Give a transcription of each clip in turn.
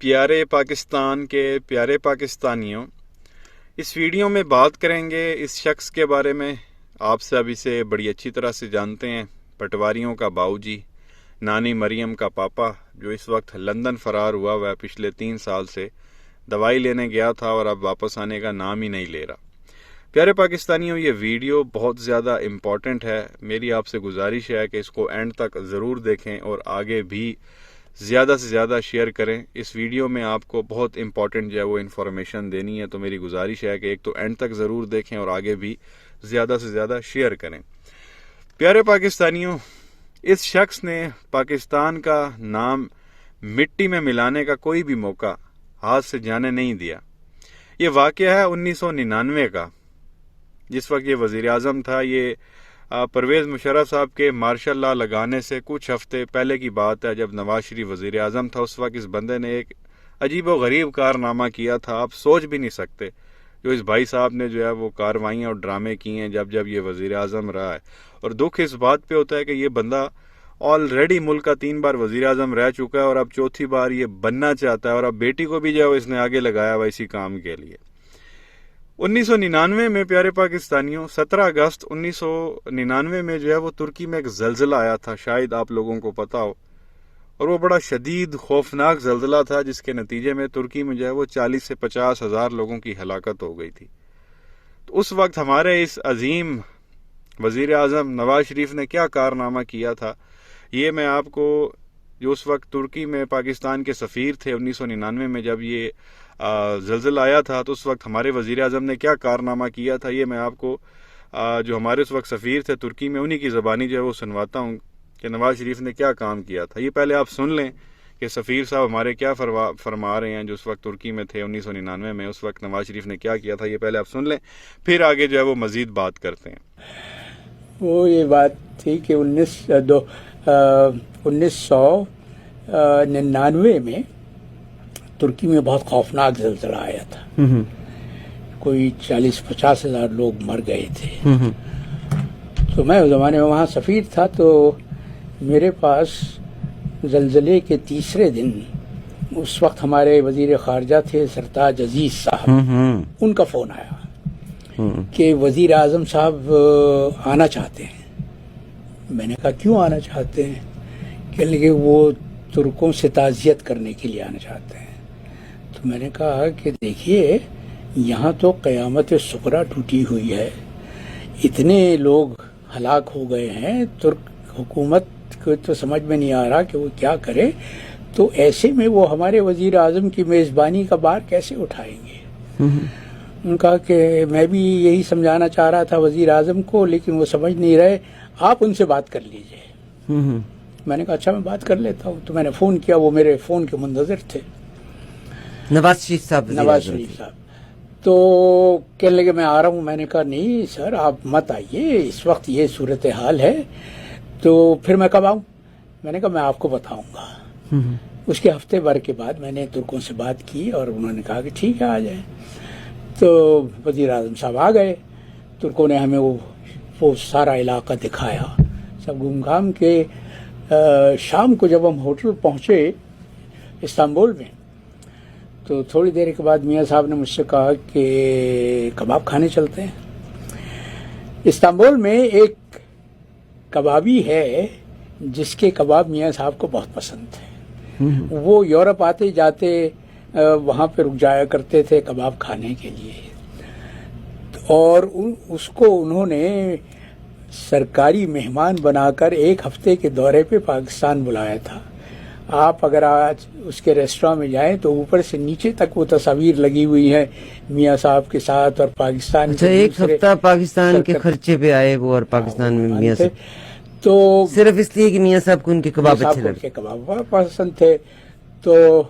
پیارے پاکستان کے پیارے پاکستانیوں، اس ویڈیو میں بات کریں گے اس شخص کے بارے میں۔ آپ سب اسے بڑی اچھی طرح سے جانتے ہیں، پٹواریوں کا باؤ جی، نانی مریم کا پاپا، جو اس وقت لندن فرار ہوا ہے پچھلے 3 سال سے۔ دوائی لینے گیا تھا اور اب واپس آنے کا نام ہی نہیں لے رہا۔ پیارے پاکستانیوں، یہ ویڈیو بہت زیادہ امپورٹنٹ ہے۔ میری آپ سے گزارش ہے کہ اس کو اینڈ تک ضرور دیکھیں اور آگے بھی زیادہ سے زیادہ شیئر کریں۔ اس ویڈیو میں آپ کو بہت امپورٹنٹ جو ہے وہ انفارمیشن دینی ہے، تو میری گزارش ہے کہ ایک تو اینڈ تک ضرور دیکھیں اور آگے بھی زیادہ سے زیادہ شیئر کریں۔ پیارے پاکستانیوں، اس شخص نے پاکستان کا نام مٹی میں ملانے کا کوئی بھی موقع ہاتھ سے جانے نہیں دیا۔ یہ واقعہ ہے 1999 کا، جس وقت یہ وزیر اعظم تھا۔ یہ پرویز مشرف صاحب کے مارشل لا لگانے سے کچھ ہفتے پہلے کی بات ہے، جب نواز شریف وزیر اعظم تھا۔ اس وقت اس بندے نے ایک عجیب و غریب کارنامہ کیا تھا، آپ سوچ بھی نہیں سکتے جو اس بھائی صاحب نے جو ہے وہ کاروائیاں اور ڈرامے کیے ہیں جب یہ وزیر اعظم رہا ہے۔ اور دکھ اس بات پہ ہوتا ہے کہ یہ بندہ آلریڈی ملک کا 3 بار وزیر اعظم رہ چکا ہے اور اب 4تھی بار یہ بننا چاہتا ہے، اور اب بیٹی کو بھی جو ہے اس نے آگے لگایا ہوا اسی کام کے لیے۔ 1999 میں پیارے پاکستانیوں، 17 اگست 1999 میں جو ہے وہ ترکی میں ایک زلزلہ آیا تھا، شاید آپ لوگوں کو پتا ہو، اور وہ بڑا شدید خوفناک زلزلہ تھا، جس کے نتیجے میں ترکی میں جو ہے وہ 40 سے 50 ہزار لوگوں کی ہلاکت ہو گئی تھی۔ تو اس وقت ہمارے اس عظیم وزیر اعظم نواز شریف نے کیا کارنامہ کیا تھا، یہ میں آپ کو، جو اس وقت ترکی میں پاکستان کے سفیر تھے 1999 میں جب یہ زلزلہ آیا تھا، تو اس وقت ہمارے وزیر اعظم نے کیا کارنامہ کیا تھا، یہ میں آپ کو جو ہمارے اس وقت سفیر تھے ترکی میں، انہی کی زبانی جو ہے وہ سنواتا ہوں کہ نواز شریف نے کیا کام کیا تھا۔ یہ پہلے آپ سن لیں کہ سفیر صاحب ہمارے کیا فرما رہے ہیں، جو اس وقت ترکی میں تھے 1999 میں، اس وقت نواز شریف نے کیا کیا تھا۔ یہ پہلے آپ سن لیں، پھر آگے جو ہے وہ مزید بات کرتے ہیں۔ وہ یہ بات تھی کہ 1999 میں ترکی میں بہت خوفناک زلزلہ آیا تھا، کوئی 40-50 ہزار لوگ مر گئے تھے۔ تو میں اس زمانے میں وہاں سفیر تھا، تو میرے پاس زلزلے کے تیسرے دن اس وقت ہمارے وزیر خارجہ تھے سرتاج عزیز صاحب، ان کا فون آیا کہ وزیر اعظم صاحب آنا چاہتے ہیں۔ میں نے کہا کیوں آنا چاہتے ہیں؟ کہنے لگے وہ ترکوں سے تعزیت کرنے کے لیے آنا چاہتے ہیں۔ تو میں نے کہا کہ دیکھیے، یہاں تو قیامت صغریٰ ٹوٹی ہوئی ہے، اتنے لوگ ہلاک ہو گئے ہیں، ترک حکومت کو تو سمجھ میں نہیں آ رہا کہ وہ کیا کرے، تو ایسے میں وہ ہمارے وزیر اعظم کی میزبانی کا بار کیسے اٹھائیں گے؟ ان کا کہ میں بھی یہی سمجھانا چاہ رہا تھا وزیر اعظم کو، لیکن وہ سمجھ نہیں رہے، آپ ان سے بات کر لیجئے۔ میں نے کہا اچھا، میں بات کر لیتا ہوں۔ تو میں نے فون کیا، وہ میرے فون کے منتظر تھے، نواز شریف صاحب۔ تو کہنے لگے میں آ رہا ہوں۔ میں نے کہا نہیں سر، آپ مت آئیے، اس وقت یہ صورتحال ہے۔ تو پھر میں کب آؤں؟ میں نے کہا میں آپ کو بتاؤں گا۔ اس کے ہفتے بھر کے بعد میں نے ترکوں سے بات کی اور انہوں نے کہا کہ ٹھیک ہے، آ جائیں۔ تو وزیر اعظم صاحب آ گئے، ترکوں نے ہمیں وہ سارا علاقہ دکھایا، سب گھوم گھام کے۔ شام کو جب ہم ہوٹل پہنچے استنبول میں، تو تھوڑی دیر کے بعد میاں صاحب نے مجھ سے کہا کہ کباب کھانے چلتے ہیں۔ استنبول میں ایک کبابی ہے جس کے کباب میاں صاحب کو بہت پسند تھے، وہ یورپ آتے جاتے وہاں پہ رک جایا کرتے تھے کباب کھانے کے لیے، اور اس کو انہوں نے سرکاری مہمان بنا کر 1 ہفتے کے دورے پہ پاکستان بلایا تھا۔ آپ اگر آج اس کے ریسٹوراں میں جائیں تو اوپر سے نیچے تک وہ تصاویر لگی ہوئی ہیں میاں صاحب کے ساتھ، اور پاکستان اچھا 1 ہفتہ پاکستان کے خرچے پہ آئے وہ، اور پاکستان میں میاں صاحب تو صرف اس لیے کہ میاں صاحب کو ان کے کباب اچھے لگے، کباب بہت پسند تھے۔ تو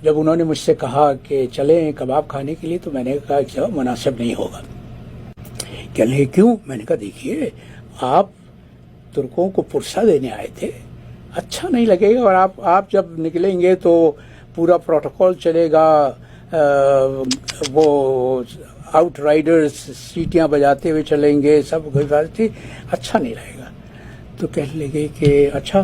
جب انہوں نے مجھ سے کہا کہ چلیں کباب کھانے کے لیے، تو میں نے کہا کہ مناسب نہیں ہوگا۔ کہنے لگے کیوں؟ میں نے کہا دیکھیے، آپ ترکوں کو پرسہ دینے آئے تھے، اچھا نہیں لگے گا، اور آپ جب نکلیں گے تو پورا پروٹوکول چلے گا، وہ آؤٹ رائڈرز سیٹیاں بجاتے ہوئے چلیں گے، سب حفاظتی، اچھا نہیں رہے گا۔ تو کہنے لگے کہ اچھا،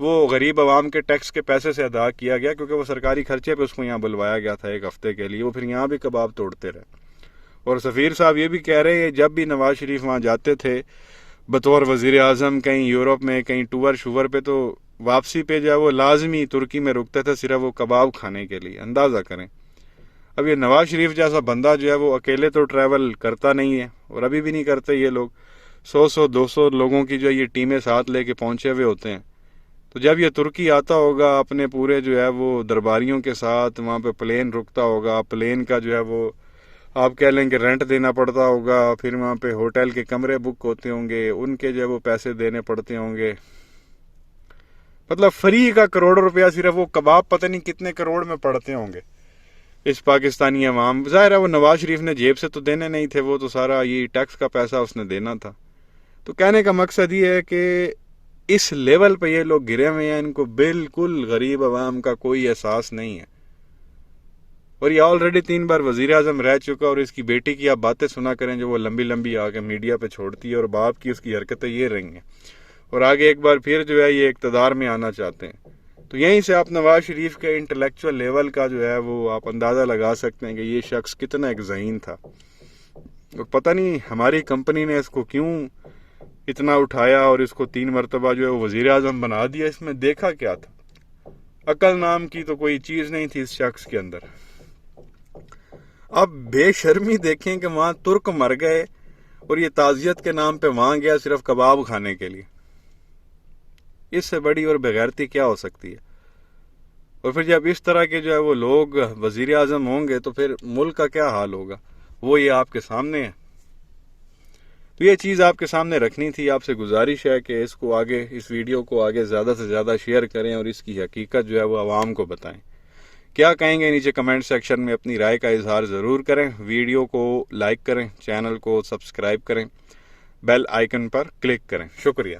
وہ غریب عوام کے ٹیکس کے پیسے سے ادا کیا گیا، کیونکہ وہ سرکاری خرچے پہ اس کو یہاں بلوایا گیا تھا 1 ہفتے کے لیے. وہ پھر یہاں بھی کباب توڑتے رہے. اور سفیر صاحب یہ بھی کہہ رہے ہیں جب بھی نواز شریف وہاں جاتے تھے بطور وزیر اعظم کہیں یورپ میں کہیں ٹور شور پہ، تو واپسی پہ جو ہے وہ لازمی ترکی میں رکتے تھے صرف وہ کباب کھانے کے لیے. اندازہ کریں. اب یہ نواز شریف جیسا بندہ جو ہے وہ اکیلے تو ٹریول کرتا نہیں ہے، اور ابھی بھی نہیں کرتے. یہ لوگ 100-200 لوگوں کی جو ہے یہ ٹیمیں ساتھ لے کے پہنچے ہوئے ہوتے ہیں. تو جب یہ ترکی آتا ہوگا اپنے پورے جو ہے وہ درباریوں کے ساتھ، وہاں پہ پلین رکتا ہوگا، پلین کا جو ہے وہ آپ کہہ لیں کہ رینٹ دینا پڑتا ہوگا، پھر وہاں پہ ہوٹل کے کمرے بک ہوتے ہوں گے، ان کے جو ہے وہ پیسے دینے پڑتے ہوں گے. مطلب فری کا کروڑوں روپیہ صرف وہ کباب پتہ نہیں کتنے کروڑ میں پڑتے ہوں گے اس پاکستانی عوام. ظاہر ہے وہ نواز شریف نے جیب سے تو دینے نہیں تھے، وہ تو سارا یہ ٹیکس کا پیسہ اس نے دینا تھا. تو کہنے کا مقصد یہ ہے کہ اس لیول پہ یہ لوگ گرے ہوئے ہیں، ان کو بالکل غریب عوام کا کوئی احساس نہیں ہے. اور یہ آلریڈی 3 بار وزیر اعظم رہ چکا، اور اس کی بیٹی کی آپ باتیں سنا کریں جو وہ لمبی لمبی آ کے میڈیا پہ چھوڑتی ہے، اور باپ کی اس کی حرکتیں یہ رہی ہیں، اور آگے ایک بار پھر جو ہے یہ اقتدار میں آنا چاہتے ہیں. تو یہیں سے آپ نواز شریف کے انٹلیکچوئل لیول کا جو ہے وہ آپ اندازہ لگا سکتے ہیں کہ یہ شخص کتنا ایک ذہین تھا. اور پتہ نہیں ہماری کمپنی نے اس کو کیوں اتنا اٹھایا اور اس کو 3 مرتبہ جو ہے وہ وزیر اعظم بنا دیا. اس میں دیکھا کیا تھا؟ عقل نام کی تو کوئی چیز نہیں تھی اس شخص کے اندر. اب بے شرمی دیکھیں کہ وہاں ترک مر گئے اور یہ تعزیت کے نام پہ وہاں گیا صرف کباب کھانے کے لیے. اس سے بڑی اور بغیرتی کیا ہو سکتی ہے؟ اور پھر جب اس طرح کے جو ہے وہ لوگ وزیر اعظم ہوں گے تو پھر ملک کا کیا حال ہوگا؟ وہ یہ آپ کے سامنے ہے. تو یہ چیز آپ کے سامنے رکھنی تھی. آپ سے گزارش ہے کہ اس ویڈیو کو آگے زیادہ سے زیادہ شیئر کریں اور اس کی حقیقت جو ہے وہ عوام کو بتائیں. کیا کہیں گے نیچے کمنٹ سیکشن میں اپنی رائے کا اظہار ضرور کریں. ویڈیو کو لائک کریں، چینل کو سبسکرائب کریں، بیل آئیکن پر کلک کریں. شکریہ.